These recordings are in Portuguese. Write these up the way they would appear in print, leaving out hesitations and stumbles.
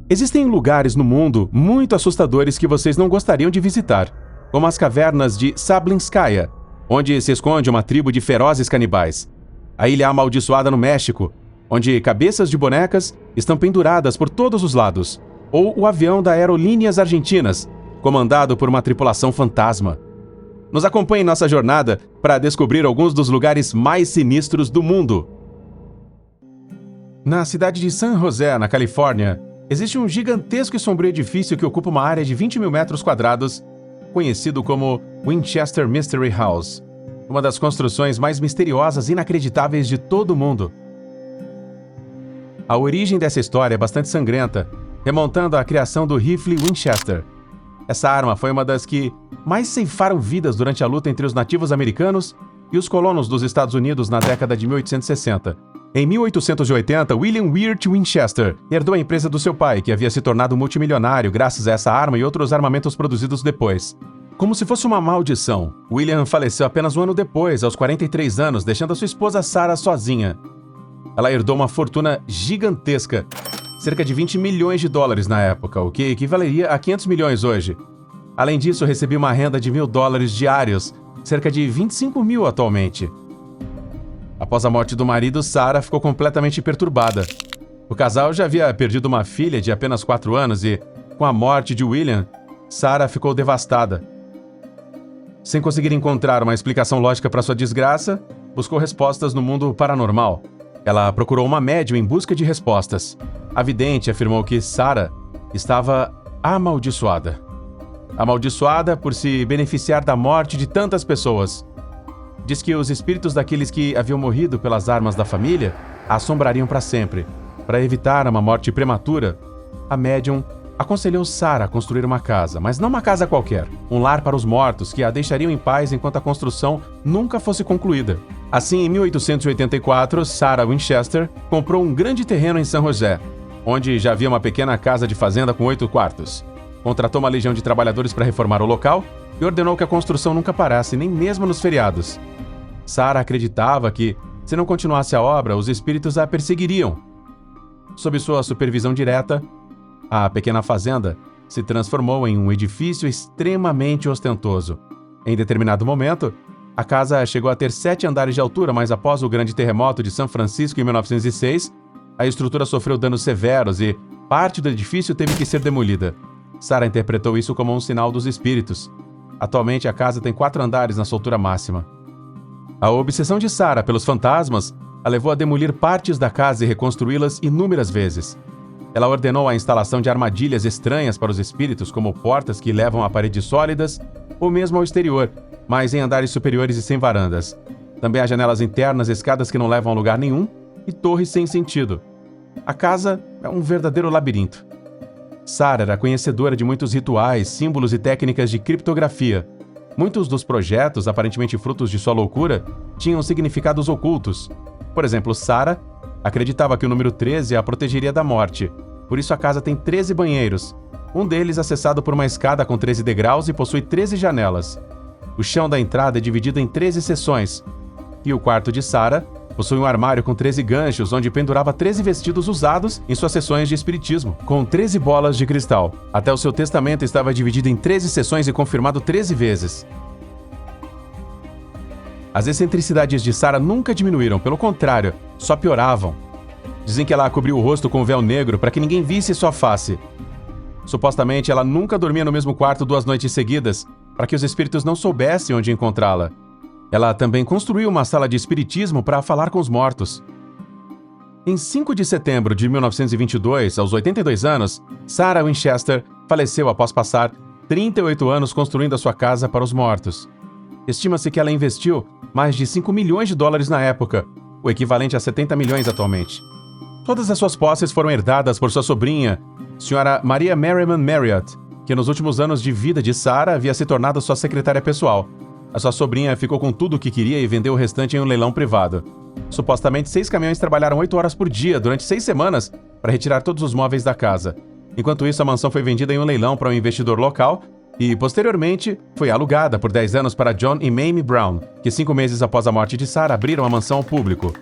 Existem lugares no mundo muito assustadores que vocês não gostariam de visitar, como as cavernas de Sablinskaya, onde se esconde uma tribo de ferozes canibais. A Ilha Amaldiçoada no México, onde cabeças de bonecas estão penduradas por todos os lados. Ou o avião da Aerolíneas Argentinas, comandado por uma tripulação fantasma. Nos acompanhe em nossa jornada para descobrir alguns dos lugares mais sinistros do mundo. Na cidade de San José, na Califórnia, existe um gigantesco e sombrio edifício que ocupa uma área de 20 mil metros quadrados, conhecido como Winchester Mystery House, uma das construções mais misteriosas e inacreditáveis de todo o mundo. A origem dessa história é bastante sangrenta, remontando à criação do rifle Winchester. Essa arma foi uma das que mais ceifaram vidas durante a luta entre os nativos americanos e os colonos dos Estados Unidos na década de 1860. Em 1880, William Wirt Winchester herdou a empresa do seu pai, que havia se tornado multimilionário graças a essa arma e outros armamentos produzidos depois. Como se fosse uma maldição, William faleceu apenas um ano depois, aos 43 anos, deixando a sua esposa Sarah sozinha. Ela herdou uma fortuna gigantesca, cerca de 20 milhões de dólares na época, o que equivaleria a 500 milhões hoje. Além disso, recebia uma renda de $1.000 diários, cerca de 25 mil atualmente. Após a morte do marido, Sarah ficou completamente perturbada. O casal já havia perdido uma filha de apenas 4 anos e, com a morte de William, Sarah ficou devastada. Sem conseguir encontrar uma explicação lógica para sua desgraça, buscou respostas no mundo paranormal. Ela procurou uma médium em busca de respostas. A vidente afirmou que Sarah estava amaldiçoada. Amaldiçoada por se beneficiar da morte de tantas pessoas. Diz que os espíritos daqueles que haviam morrido pelas armas da família a assombrariam para sempre. Para evitar uma morte prematura, a médium aconselhou Sarah a construir uma casa, mas não uma casa qualquer, um lar para os mortos que a deixariam em paz enquanto a construção nunca fosse concluída. Assim, em 1884, Sarah Winchester comprou um grande terreno em San José, onde já havia uma pequena casa de fazenda com 8 quartos. Contratou uma legião de trabalhadores para reformar o local e ordenou que a construção nunca parasse, nem mesmo nos feriados. Sarah acreditava que, se não continuasse a obra, os espíritos a perseguiriam. Sob sua supervisão direta, a pequena fazenda se transformou em um edifício extremamente ostentoso. Em determinado momento, a casa chegou a ter 7 andares de altura, mas após o grande terremoto de São Francisco em 1906, a estrutura sofreu danos severos e parte do edifício teve que ser demolida. Sarah interpretou isso como um sinal dos espíritos. Atualmente, a casa tem 4 andares na sua altura máxima. A obsessão de Sarah pelos fantasmas a levou a demolir partes da casa e reconstruí-las inúmeras vezes. Ela ordenou a instalação de armadilhas estranhas para os espíritos, como portas que levam a paredes sólidas ou mesmo ao exterior, mas em andares superiores e sem varandas. Também há janelas internas, escadas que não levam a lugar nenhum e torres sem sentido. A casa é um verdadeiro labirinto. Sarah era conhecedora de muitos rituais, símbolos e técnicas de criptografia. Muitos dos projetos, aparentemente frutos de sua loucura, tinham significados ocultos. Por exemplo, Sarah acreditava que o número 13 a protegeria da morte. Por isso a casa tem 13 banheiros, um deles acessado por uma escada com 13 degraus e possui 13 janelas. O chão da entrada é dividido em 13 seções. E o quarto de Sarah possui um armário com 13 ganchos, onde pendurava 13 vestidos usados em suas sessões de espiritismo, com 13 bolas de cristal. Até o seu testamento estava dividido em 13 seções e confirmado 13 vezes. As excentricidades de Sarah nunca diminuíram, pelo contrário, só pioravam. Dizem que ela cobriu o rosto com um véu negro para que ninguém visse sua face. Supostamente, ela nunca dormia no mesmo quarto 2 noites seguidas, para que os espíritos não soubessem onde encontrá-la. Ela também construiu uma sala de espiritismo para falar com os mortos. Em 5 de setembro de 1922, aos 82 anos, Sarah Winchester faleceu após passar 38 anos construindo a sua casa para os mortos. Estima-se que ela investiu mais de 5 milhões de dólares na época, o equivalente a 70 milhões atualmente. Todas as suas posses foram herdadas por sua sobrinha, Sra. Maria Merriman Marriott, que nos últimos anos de vida de Sarah havia se tornado sua secretária pessoal. A sua sobrinha ficou com tudo o que queria e vendeu o restante em um leilão privado. Supostamente, 6 caminhões trabalharam 8 horas por dia durante 6 semanas para retirar todos os móveis da casa. Enquanto isso, a mansão foi vendida em um leilão para um investidor local e, posteriormente, foi alugada por 10 anos para John e Mamie Brown, que 5 meses após a morte de Sarah abriram a mansão ao público.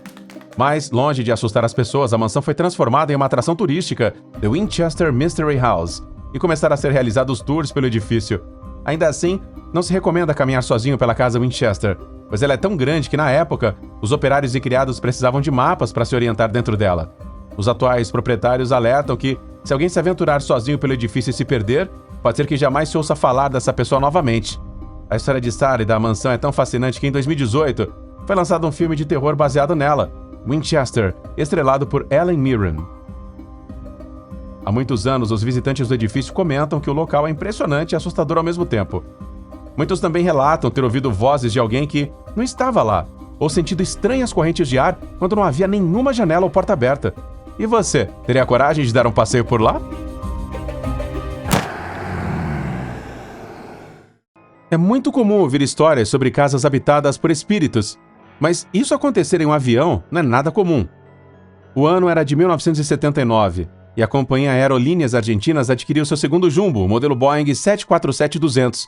Mas, longe de assustar as pessoas, a mansão foi transformada em uma atração turística, The Winchester Mystery House, e começaram a ser realizados tours pelo edifício. Ainda assim, não se recomenda caminhar sozinho pela casa Winchester, pois ela é tão grande que, na época, os operários e criados precisavam de mapas para se orientar dentro dela. Os atuais proprietários alertam que, se alguém se aventurar sozinho pelo edifício e se perder, pode ser que jamais se ouça falar dessa pessoa novamente. A história de Sarah e da mansão é tão fascinante que, em 2018, foi lançado um filme de terror baseado nela, Winchester, estrelado por Helen Mirren. Há muitos anos, os visitantes do edifício comentam que o local é impressionante e assustador ao mesmo tempo. Muitos também relatam ter ouvido vozes de alguém que não estava lá, ou sentido estranhas correntes de ar quando não havia nenhuma janela ou porta aberta. E você, teria coragem de dar um passeio por lá? É muito comum ouvir histórias sobre casas habitadas por espíritos, mas isso acontecer em um avião não é nada comum. O ano era de 1979 e a companhia Aerolíneas Argentinas adquiriu seu segundo jumbo, o modelo Boeing 747-200,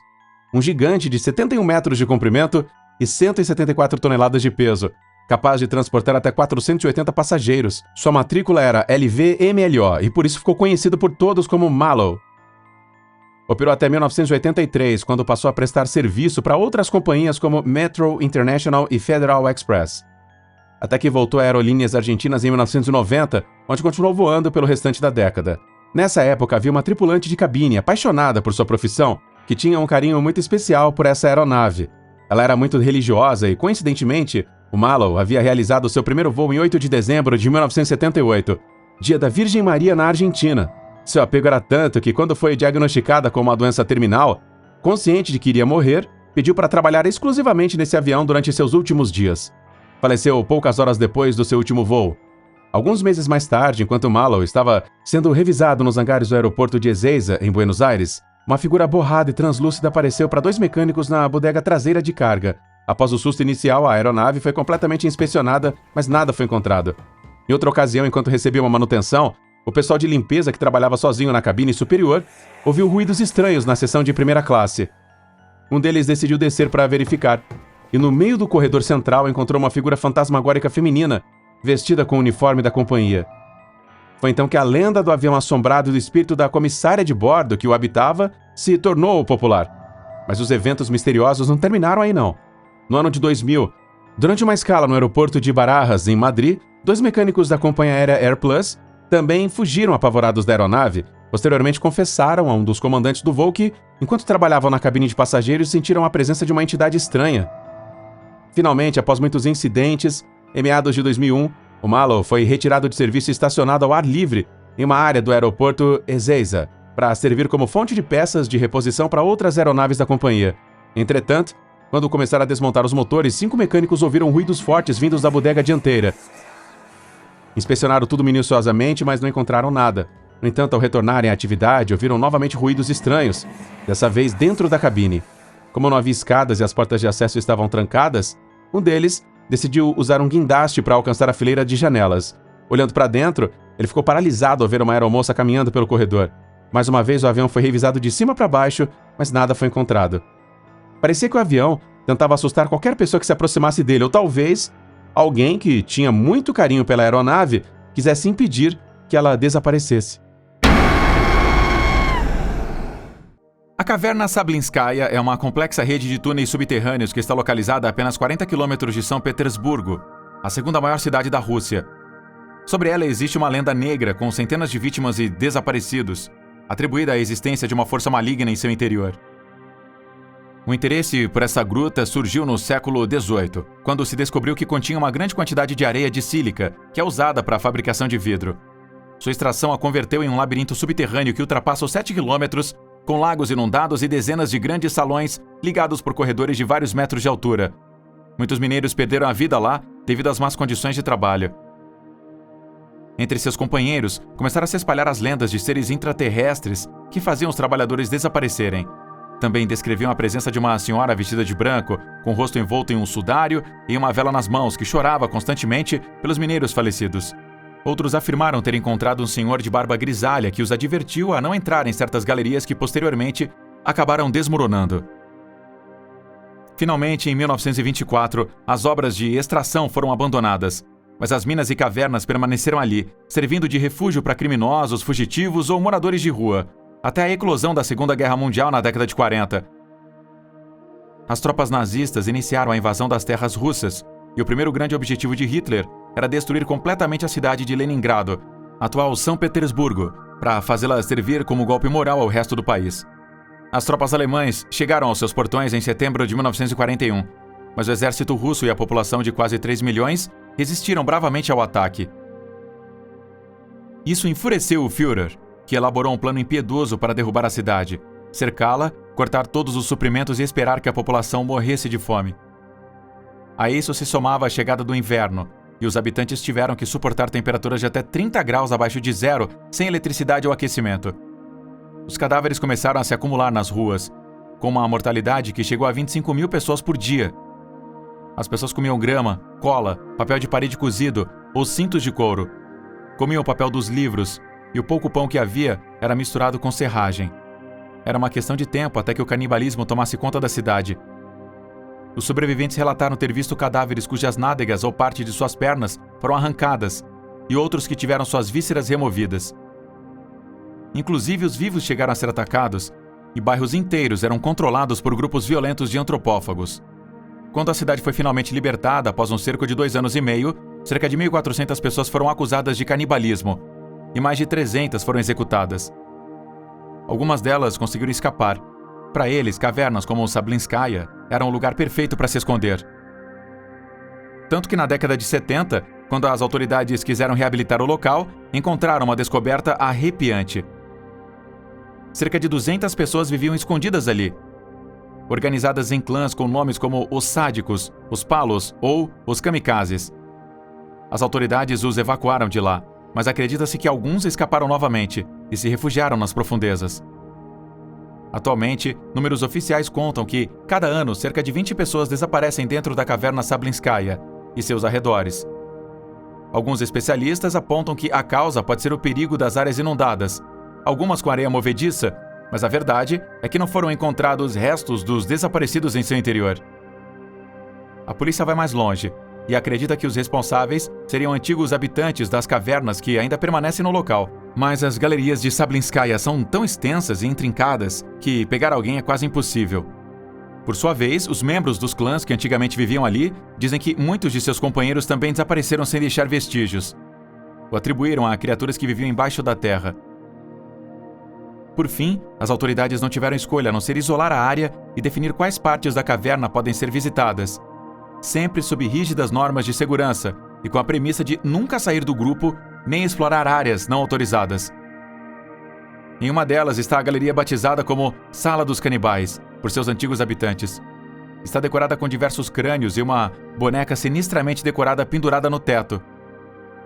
um gigante de 71 metros de comprimento e 174 toneladas de peso, capaz de transportar até 480 passageiros. Sua matrícula era LVMLO e por isso ficou conhecido por todos como Mallow. Operou até 1983, quando passou a prestar serviço para outras companhias como Metro International e Federal Express. Até que voltou a Aerolíneas Argentinas em 1990, onde continuou voando pelo restante da década. Nessa época, havia uma tripulante de cabine apaixonada por sua profissão, que tinha um carinho muito especial por essa aeronave. Ela era muito religiosa e, coincidentemente, o Mallow havia realizado seu primeiro voo em 8 de dezembro de 1978, dia da Virgem Maria na Argentina. Seu apego era tanto que, quando foi diagnosticada com uma doença terminal, consciente de que iria morrer, pediu para trabalhar exclusivamente nesse avião durante seus últimos dias. Faleceu poucas horas depois do seu último voo. Alguns meses mais tarde, enquanto Mallow estava sendo revisado nos hangares do aeroporto de Ezeiza, em Buenos Aires, uma figura borrada e translúcida apareceu para 2 mecânicos na bodega traseira de carga. Após o susto inicial, a aeronave foi completamente inspecionada, mas nada foi encontrado. Em outra ocasião, enquanto recebia uma manutenção, o pessoal de limpeza que trabalhava sozinho na cabine superior ouviu ruídos estranhos na seção de primeira classe. Um deles decidiu descer para verificar, e no meio do corredor central encontrou uma figura fantasmagórica feminina, vestida com o uniforme da companhia. Foi então que a lenda do avião assombrado e do espírito da comissária de bordo que o habitava se tornou popular. Mas os eventos misteriosos não terminaram aí não. No ano de 2000, durante uma escala no aeroporto de Barajas, em Madrid, 2 mecânicos da companhia aérea AirPlus também fugiram apavorados da aeronave. Posteriormente confessaram a um dos comandantes do voo que, enquanto trabalhavam na cabine de passageiros, sentiram a presença de uma entidade estranha. Finalmente, após muitos incidentes, em meados de 2001, o Mallow foi retirado de serviço e estacionado ao ar livre em uma área do aeroporto Ezeiza, para servir como fonte de peças de reposição para outras aeronaves da companhia. Entretanto, quando começaram a desmontar os motores, 5 mecânicos ouviram ruídos fortes vindos da bodega dianteira. Inspecionaram tudo minuciosamente, mas não encontraram nada. No entanto, ao retornarem à atividade, ouviram novamente ruídos estranhos, dessa vez dentro da cabine. Como não havia escadas e as portas de acesso estavam trancadas, um deles decidiu usar um guindaste para alcançar a fileira de janelas. Olhando para dentro, ele ficou paralisado ao ver uma aeromoça caminhando pelo corredor. Mais uma vez, o avião foi revisado de cima para baixo, mas nada foi encontrado. Parecia que o avião tentava assustar qualquer pessoa que se aproximasse dele, ou talvez alguém que tinha muito carinho pela aeronave quisesse impedir que ela desaparecesse. A caverna Sablinskaya é uma complexa rede de túneis subterrâneos que está localizada a apenas 40 quilômetros de São Petersburgo, a segunda maior cidade da Rússia. Sobre ela existe uma lenda negra com centenas de vítimas e desaparecidos, atribuída à existência de uma força maligna em seu interior. O interesse por essa gruta surgiu no século XVIII, quando se descobriu que continha uma grande quantidade de areia de sílica, que é usada para a fabricação de vidro. Sua extração a converteu em um labirinto subterrâneo que ultrapassa os 7 quilômetros, com lagos inundados e dezenas de grandes salões ligados por corredores de vários metros de altura. Muitos mineiros perderam a vida lá devido às más condições de trabalho. Entre seus companheiros, começaram a se espalhar as lendas de seres intraterrestres que faziam os trabalhadores desaparecerem. Também descreviam a presença de uma senhora vestida de branco, com o rosto envolto em um sudário e uma vela nas mãos, que chorava constantemente pelos mineiros falecidos. Outros afirmaram ter encontrado um senhor de barba grisalha que os advertiu a não entrar em certas galerias que posteriormente acabaram desmoronando. Finalmente, em 1924, as obras de extração foram abandonadas. Mas as minas e cavernas permaneceram ali, servindo de refúgio para criminosos, fugitivos ou moradores de rua, até a eclosão da Segunda Guerra Mundial na década de 40. As tropas nazistas iniciaram a invasão das terras russas, e o primeiro grande objetivo de Hitler era destruir completamente a cidade de Leningrado, atual São Petersburgo, para fazê-la servir como golpe moral ao resto do país. As tropas alemãs chegaram aos seus portões em setembro de 1941, mas o exército russo e a população de quase 3 milhões resistiram bravamente ao ataque. Isso enfureceu o Führer, que elaborou um plano impiedoso para derrubar a cidade, cercá-la, cortar todos os suprimentos e esperar que a população morresse de fome. A isso se somava a chegada do inverno, e os habitantes tiveram que suportar temperaturas de até 30 graus abaixo de zero, sem eletricidade ou aquecimento. Os cadáveres começaram a se acumular nas ruas, com uma mortalidade que chegou a 25 mil pessoas por dia. As pessoas comiam grama, cola, papel de parede cozido ou cintos de couro. Comiam o papel dos livros, e o pouco pão que havia era misturado com serragem. Era uma questão de tempo até que o canibalismo tomasse conta da cidade. Os sobreviventes relataram ter visto cadáveres cujas nádegas ou parte de suas pernas foram arrancadas, e outros que tiveram suas vísceras removidas. Inclusive, os vivos chegaram a ser atacados, e bairros inteiros eram controlados por grupos violentos de antropófagos. Quando a cidade foi finalmente libertada, após um cerco de 2 anos e meio, cerca de 1.400 pessoas foram acusadas de canibalismo, e mais de 300 foram executadas. Algumas delas conseguiram escapar. Para eles, cavernas como o Sablinskaya eram o lugar perfeito para se esconder. Tanto que na década de 70, quando as autoridades quiseram reabilitar o local, encontraram uma descoberta arrepiante. Cerca de 200 pessoas viviam escondidas ali, organizadas em clãs com nomes como os Sádicos, os Palos ou os Kamikazes. As autoridades os evacuaram de lá, mas acredita-se que alguns escaparam novamente e se refugiaram nas profundezas. Atualmente, números oficiais contam que, cada ano, cerca de 20 pessoas desaparecem dentro da caverna Sablinskaya e seus arredores. Alguns especialistas apontam que a causa pode ser o perigo das áreas inundadas, algumas com areia movediça, mas a verdade é que não foram encontrados restos dos desaparecidos em seu interior. A polícia vai mais longe e acredita que os responsáveis seriam antigos habitantes das cavernas que ainda permanecem no local. Mas as galerias de Sablinskaya são tão extensas e intrincadas que pegar alguém é quase impossível. Por sua vez, os membros dos clãs que antigamente viviam ali dizem que muitos de seus companheiros também desapareceram sem deixar vestígios. O atribuíram a criaturas que viviam embaixo da terra. Por fim, as autoridades não tiveram escolha a não ser isolar a área e definir quais partes da caverna podem ser visitadas, sempre sob rígidas normas de segurança e com a premissa de nunca sair do grupo nem explorar áreas não autorizadas. Em uma delas está a galeria batizada como Sala dos Canibais, por seus antigos habitantes. Está decorada com diversos crânios e uma boneca sinistramente decorada pendurada no teto.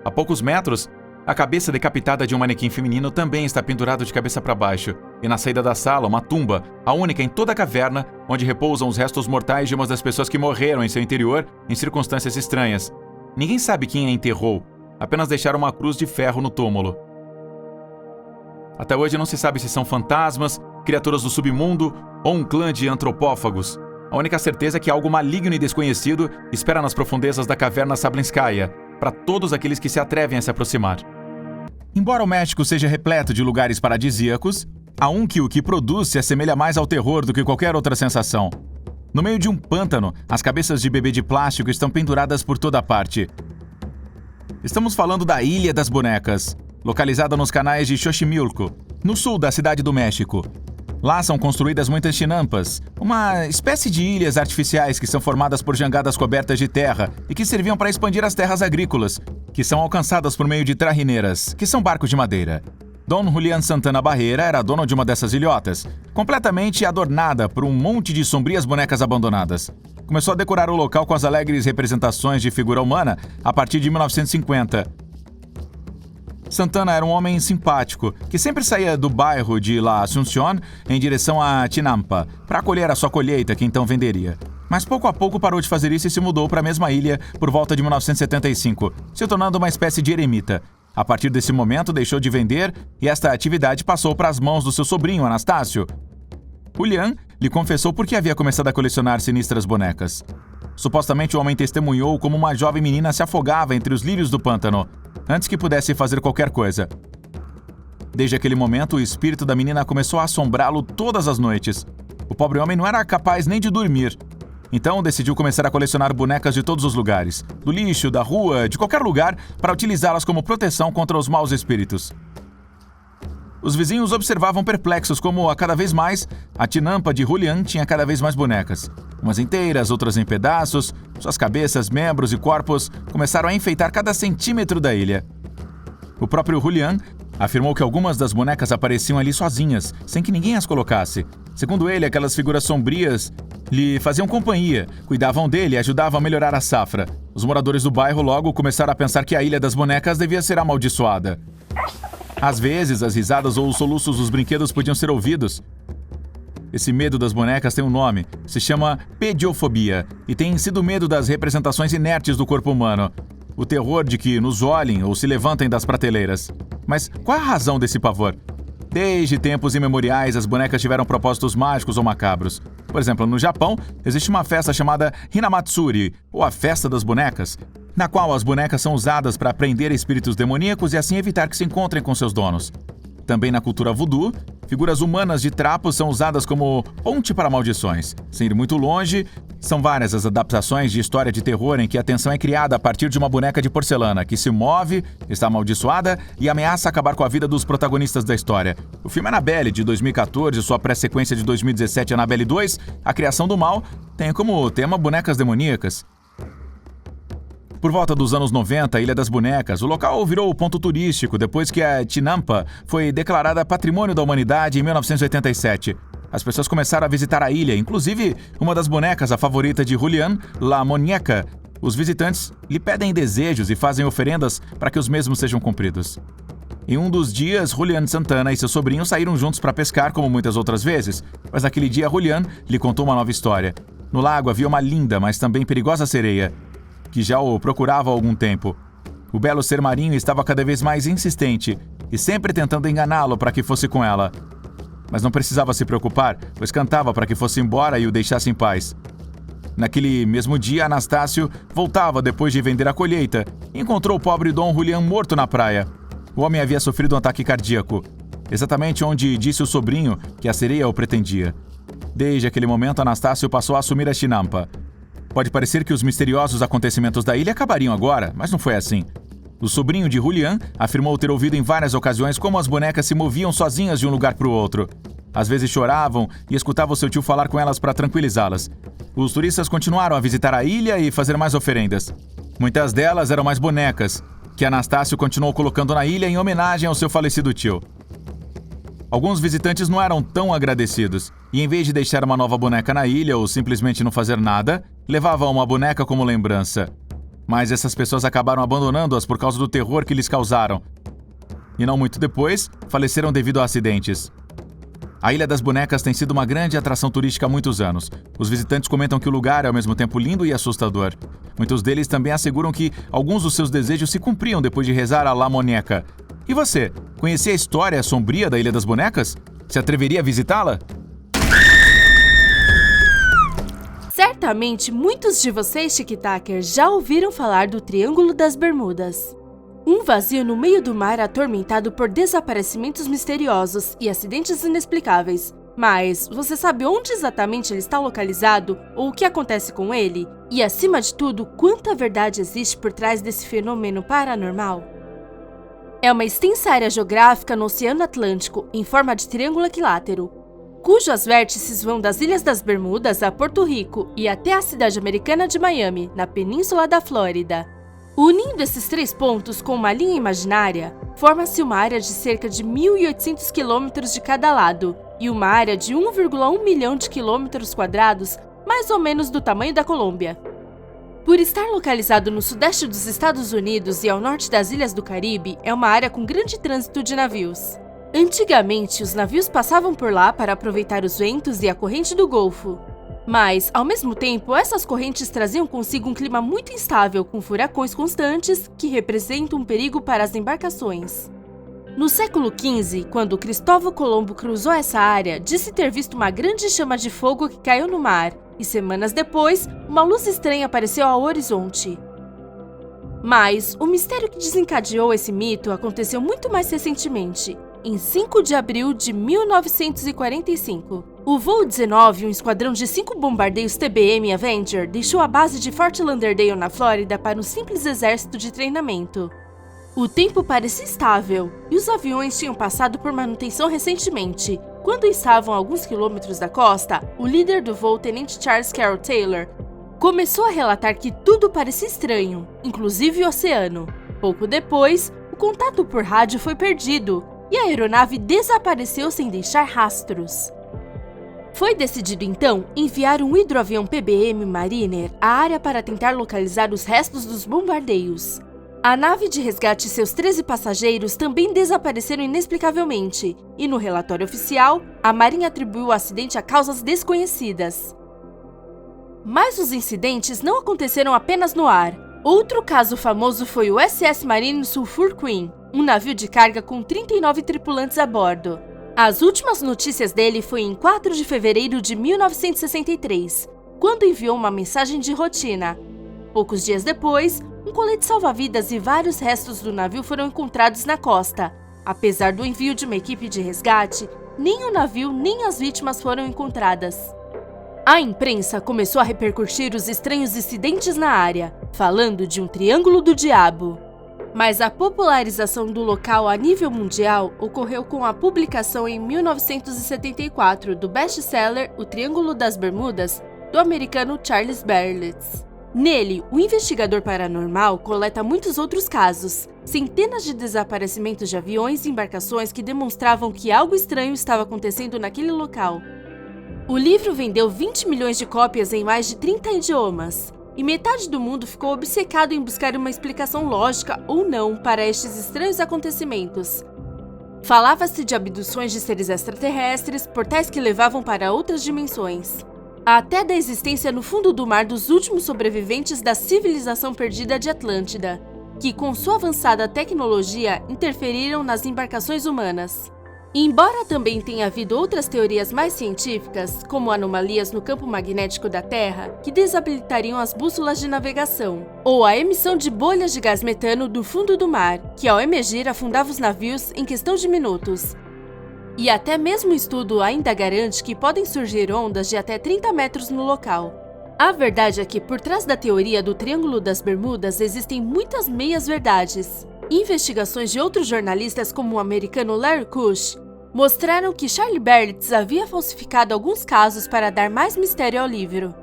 A poucos metros, a cabeça decapitada de um manequim feminino também está pendurada de cabeça para baixo, e na saída da sala, uma tumba, a única em toda a caverna, onde repousam os restos mortais de uma das pessoas que morreram em seu interior em circunstâncias estranhas. Ninguém sabe quem a enterrou, apenas deixaram uma cruz de ferro no túmulo. Até hoje não se sabe se são fantasmas, criaturas do submundo ou um clã de antropófagos. A única certeza é que algo maligno e desconhecido espera nas profundezas da caverna Sablinskaya, para todos aqueles que se atrevem a se aproximar. Embora o México seja repleto de lugares paradisíacos, há um que o que produz se assemelha mais ao terror do que qualquer outra sensação. No meio de um pântano, as cabeças de bebê de plástico estão penduradas por toda parte. Estamos falando da Ilha das Bonecas, localizada nos canais de Xochimilco, no sul da cidade do México. Lá são construídas muitas chinampas, uma espécie de ilhas artificiais que são formadas por jangadas cobertas de terra e que serviam para expandir as terras agrícolas, que são alcançadas por meio de traineiras, que são barcos de madeira. Dom Julián Santana Barrera era dono de uma dessas ilhotas, completamente adornada por um monte de sombrias bonecas abandonadas. Começou a decorar o local com as alegres representações de figura humana a partir de 1950. Santana era um homem simpático, que sempre saía do bairro de La Asunción em direção a Chinampa, para colher a sua colheita, que então venderia. Mas pouco a pouco parou de fazer isso e se mudou para a mesma ilha por volta de 1975, se tornando uma espécie de eremita. A partir desse momento, deixou de vender e esta atividade passou para as mãos do seu sobrinho, Anastácio. Julián lhe confessou por que havia começado a colecionar sinistras bonecas. Supostamente o homem testemunhou como uma jovem menina se afogava entre os lírios do pântano, antes que pudesse fazer qualquer coisa. Desde aquele momento, o espírito da menina começou a assombrá-lo todas as noites. O pobre homem não era capaz nem de dormir. Então decidiu começar a colecionar bonecas de todos os lugares, do lixo, da rua, de qualquer lugar, para utilizá-las como proteção contra os maus espíritos. Os vizinhos observavam perplexos como, a cada vez mais, a tinampa de Julián tinha cada vez mais bonecas. Umas inteiras, outras em pedaços, suas cabeças, membros e corpos começaram a enfeitar cada centímetro da ilha. O próprio Julián afirmou que algumas das bonecas apareciam ali sozinhas, sem que ninguém as colocasse. Segundo ele, aquelas figuras sombrias lhe faziam companhia, cuidavam dele e ajudavam a melhorar a safra. Os moradores do bairro logo começaram a pensar que a Ilha das Bonecas devia ser amaldiçoada. Às vezes, as risadas ou os soluços dos brinquedos podiam ser ouvidos. Esse medo das bonecas tem um nome, se chama pediofobia, e tem sido medo das representações inertes do corpo humano. O terror de que nos olhem ou se levantem das prateleiras. Mas qual a razão desse pavor? Desde tempos imemoriais, as bonecas tiveram propósitos mágicos ou macabros. Por exemplo, no Japão, existe uma festa chamada Hinamatsuri, ou a Festa das Bonecas, na qual as bonecas são usadas para prender espíritos demoníacos e assim evitar que se encontrem com seus donos. Também na cultura voodoo, figuras humanas de trapos são usadas como ponte para maldições. Sem ir muito longe, são várias as adaptações de história de terror em que a tensão é criada a partir de uma boneca de porcelana que se move, está amaldiçoada e ameaça acabar com a vida dos protagonistas da história. O filme Annabelle, de 2014, sua pré-sequência de 2017, Annabelle 2, A Criação do Mal, tem como tema bonecas demoníacas. Por volta dos anos 90, a Ilha das Bonecas, o local virou ponto turístico depois que a tinampa foi declarada Patrimônio da Humanidade em 1987. As pessoas começaram a visitar a ilha, inclusive uma das bonecas, a favorita de Julián, La Muñeca. Os visitantes lhe pedem desejos e fazem oferendas para que os mesmos sejam cumpridos. Em um dos dias, Julián Santana e seu sobrinho saíram juntos para pescar como muitas outras vezes, mas naquele dia Julián lhe contou uma nova história. No lago havia uma linda, mas também perigosa sereia, que já o procurava há algum tempo. O belo ser marinho estava cada vez mais insistente e sempre tentando enganá-lo para que fosse com ela. Mas não precisava se preocupar, pois cantava para que fosse embora e o deixasse em paz. Naquele mesmo dia, Anastácio voltava depois de vender a colheita e encontrou o pobre Dom Julián morto na praia. O homem havia sofrido um ataque cardíaco, exatamente onde disse o sobrinho que a sereia o pretendia. Desde aquele momento, Anastácio passou a assumir a tinampa. Pode parecer que os misteriosos acontecimentos da ilha acabariam agora, mas não foi assim. O sobrinho de Julián afirmou ter ouvido em várias ocasiões como as bonecas se moviam sozinhas de um lugar para o outro. Às vezes choravam e escutavam seu tio falar com elas para tranquilizá-las. Os turistas continuaram a visitar a ilha e fazer mais oferendas. Muitas delas eram mais bonecas, que Anastácio continuou colocando na ilha em homenagem ao seu falecido tio. Alguns visitantes não eram tão agradecidos, e em vez de deixar uma nova boneca na ilha ou simplesmente não fazer nada, levavam uma boneca como lembrança. Mas essas pessoas acabaram abandonando-as por causa do terror que lhes causaram. E não muito depois, faleceram devido a acidentes. A Ilha das Bonecas tem sido uma grande atração turística há muitos anos. Os visitantes comentam que o lugar é ao mesmo tempo lindo e assustador. Muitos deles também asseguram que alguns dos seus desejos se cumpriam depois de rezar a La Muñeca. E você, conhecia a história sombria da Ilha das Bonecas? Se atreveria a visitá-la? Certamente, muitos de vocês, Tic-Tacker, já ouviram falar do Triângulo das Bermudas. Um vazio no meio do mar atormentado por desaparecimentos misteriosos e acidentes inexplicáveis. Mas você sabe onde exatamente ele está localizado ou o que acontece com ele? E, acima de tudo, quanta verdade existe por trás desse fenômeno paranormal? É uma extensa área geográfica no Oceano Atlântico, em forma de triângulo equilátero, cujos vértices vão das Ilhas das Bermudas a Porto Rico e até a cidade americana de Miami, na Península da Flórida. Unindo esses três pontos com uma linha imaginária, forma-se uma área de cerca de 1.800 quilômetros de cada lado e uma área de 1,1 milhão de quilômetros quadrados, mais ou menos do tamanho da Colômbia. Por estar localizado no sudeste dos Estados Unidos e ao norte das Ilhas do Caribe, é uma área com grande trânsito de navios. Antigamente, os navios passavam por lá para aproveitar os ventos e a corrente do Golfo. Mas, ao mesmo tempo, essas correntes traziam consigo um clima muito instável, com furacões constantes que representam um perigo para as embarcações. No século XV, quando Cristóvão Colombo cruzou essa área, disse ter visto uma grande chama de fogo que caiu no mar, e semanas depois, uma luz estranha apareceu ao horizonte. Mas o mistério que desencadeou esse mito aconteceu muito mais recentemente, em 5 de abril de 1945. O voo 19, um esquadrão de 5 bombardeios TBM Avenger, deixou a base de Fort Lauderdale, na Flórida, para um simples exército de treinamento. O tempo parecia estável, e os aviões tinham passado por manutenção recentemente. Quando estavam a alguns quilômetros da costa, o líder do voo, Tenente Charles Carroll Taylor, começou a relatar que tudo parecia estranho, inclusive o oceano. Pouco depois, o contato por rádio foi perdido, e a aeronave desapareceu sem deixar rastros. Foi decidido então enviar um hidroavião PBM Mariner à área para tentar localizar os restos dos bombardeios. A nave de resgate e seus 13 passageiros também desapareceram inexplicavelmente, e no relatório oficial, a Marinha atribuiu o acidente a causas desconhecidas. Mas os incidentes não aconteceram apenas no ar. Outro caso famoso foi o SS Marine Sulphur Queen, um navio de carga com 39 tripulantes a bordo. As últimas notícias dele foi em 4 de fevereiro de 1963, quando enviou uma mensagem de rotina. Poucos dias depois, um colete salva-vidas e vários restos do navio foram encontrados na costa. Apesar do envio de uma equipe de resgate, nem o navio nem as vítimas foram encontradas. A imprensa começou a repercutir os estranhos incidentes na área, falando de um Triângulo do Diabo. Mas a popularização do local a nível mundial ocorreu com a publicação em 1974 do best-seller O Triângulo das Bermudas, do americano Charles Berlitz. Nele, o investigador paranormal coleta muitos outros casos, centenas de desaparecimentos de aviões e embarcações que demonstravam que algo estranho estava acontecendo naquele local. O livro vendeu 20 milhões de cópias em mais de 30 idiomas, e metade do mundo ficou obcecado em buscar uma explicação lógica ou não para estes estranhos acontecimentos. Falava-se de abduções de seres extraterrestres, portais que levavam para outras dimensões, até da existência no fundo do mar dos últimos sobreviventes da civilização perdida de Atlântida, que com sua avançada tecnologia interferiram nas embarcações humanas. Embora também tenha havido outras teorias mais científicas, como anomalias no campo magnético da Terra, que desabilitariam as bússolas de navegação, ou a emissão de bolhas de gás metano do fundo do mar, que ao emergir afundava os navios em questão de minutos. E até mesmo o estudo ainda garante que podem surgir ondas de até 30 metros no local. A verdade é que por trás da teoria do Triângulo das Bermudas existem muitas meias-verdades. Investigações de outros jornalistas, como o americano Larry Kush, mostraram que Charlie Berlitz havia falsificado alguns casos para dar mais mistério ao livro.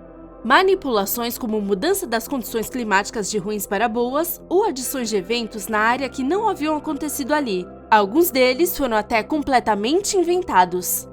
Manipulações como mudança das condições climáticas de ruins para boas ou adições de eventos na área que não haviam acontecido ali. Alguns deles foram até completamente inventados.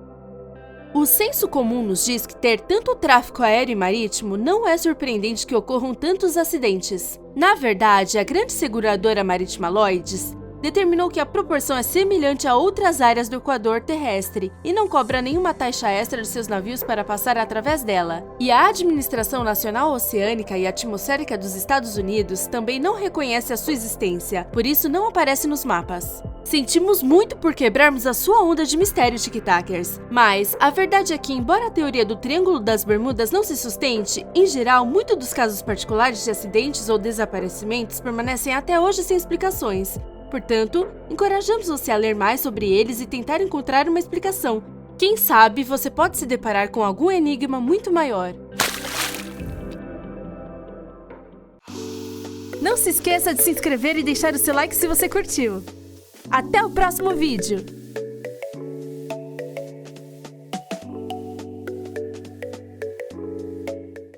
O senso comum nos diz que ter tanto tráfego aéreo e marítimo não é surpreendente que ocorram tantos acidentes. Na verdade, a grande seguradora marítima Lloyds determinou que a proporção é semelhante a outras áreas do equador terrestre e não cobra nenhuma taxa extra de seus navios para passar através dela. E a Administração Nacional Oceânica e Atmosférica dos Estados Unidos também não reconhece a sua existência, por isso não aparece nos mapas. Sentimos muito por quebrarmos a sua onda de mistério, tic-tacers, mas a verdade é que, embora a teoria do Triângulo das Bermudas não se sustente, em geral, muitos dos casos particulares de acidentes ou desaparecimentos permanecem até hoje sem explicações. Portanto, encorajamos você a ler mais sobre eles e tentar encontrar uma explicação. Quem sabe você pode se deparar com algum enigma muito maior. Não se esqueça de se inscrever e deixar o seu like se você curtiu. Até o próximo vídeo!